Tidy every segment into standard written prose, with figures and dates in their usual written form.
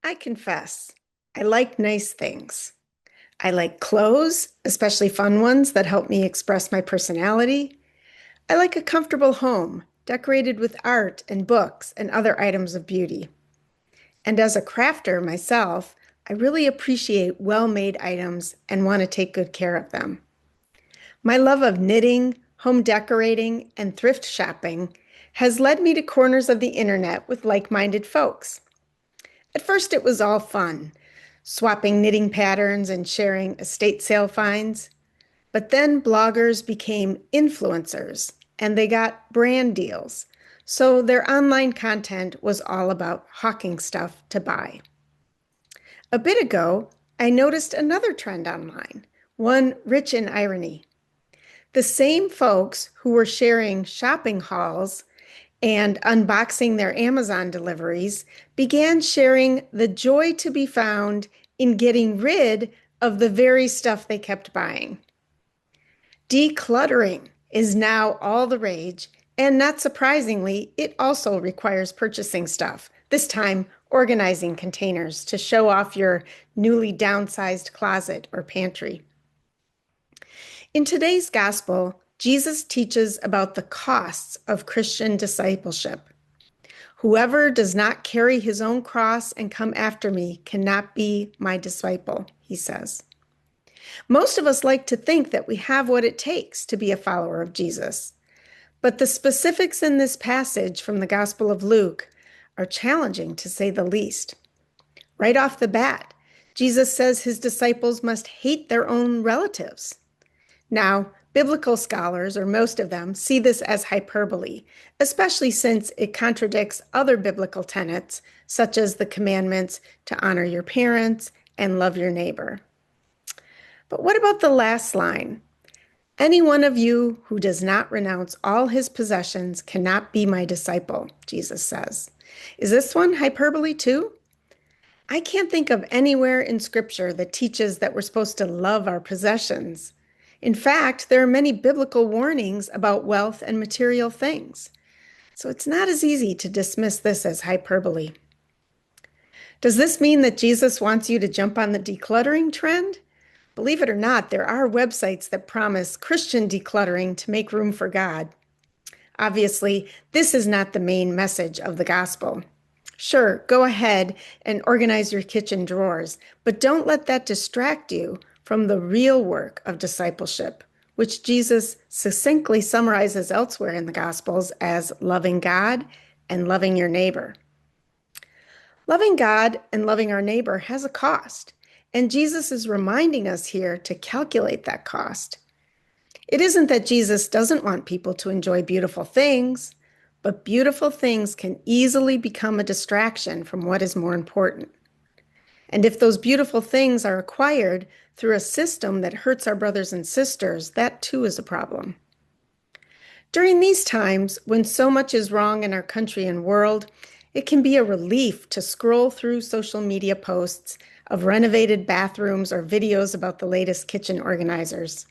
I confess, I like nice things. I like clothes, especially fun ones that help me express my personality. I like a comfortable home, decorated with art and books and other items of beauty. And as a crafter myself, I really appreciate well-made items and want to take good care of them. My love of knitting, home decorating, and thrift shopping has led me to corners of the internet with like-minded folks. At first, it was all fun, swapping knitting patterns and sharing estate sale finds. But then bloggers became influencers and they got brand deals. So their online content was all about hawking stuff to buy. A bit ago, I noticed another trend online, one rich in irony. The same folks who were sharing shopping hauls and unboxing their Amazon deliveries began sharing the joy to be found in getting rid of the very stuff they kept buying. Decluttering is now all the rage, and not surprisingly, it also requires purchasing stuff, this time organizing containers to show off your newly downsized closet or pantry. In today's gospel, Jesus teaches about the costs of Christian discipleship. Whoever does not carry his own cross and come after me cannot be my disciple, he says. Most of us like to think that we have what it takes to be a follower of Jesus. But the specifics in this passage from the Gospel of Luke are challenging to say the least. Right off the bat, Jesus says his disciples must hate their own relatives. Now, biblical scholars, or most of them, see this as hyperbole, especially since it contradicts other biblical tenets, such as the commandments to honor your parents and love your neighbor. But what about the last line? Any one of you who does not renounce all his possessions cannot be my disciple, Jesus says. Is this one hyperbole too? I can't think of anywhere in Scripture that teaches that we're supposed to love our possessions. In fact, there are many biblical warnings about wealth and material things. So it's not as easy to dismiss this as hyperbole. Does this mean that Jesus wants you to jump on the decluttering trend? Believe it or not, there are websites that promise Christian decluttering to make room for God. Obviously, this is not the main message of the gospel. Sure, go ahead and organize your kitchen drawers, but don't let that distract you from the real work of discipleship, which Jesus succinctly summarizes elsewhere in the Gospels as loving God and loving your neighbor. Loving God and loving our neighbor has a cost, and Jesus is reminding us here to calculate that cost. It isn't that Jesus doesn't want people to enjoy beautiful things, but beautiful things can easily become a distraction from what is more important. And if those beautiful things are acquired through a system that hurts our brothers and sisters, that too is a problem. During these times, when so much is wrong in our country and world, it can be a relief to scroll through social media posts of renovated bathrooms or videos about the latest kitchen organizers.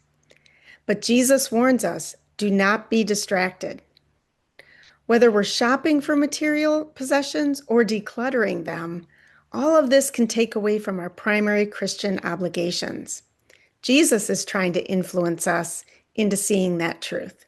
But Jesus warns us, do not be distracted. Whether we're shopping for material possessions or decluttering them, all of this can take away from our primary Christian obligations. Jesus is trying to influence us into seeing that truth.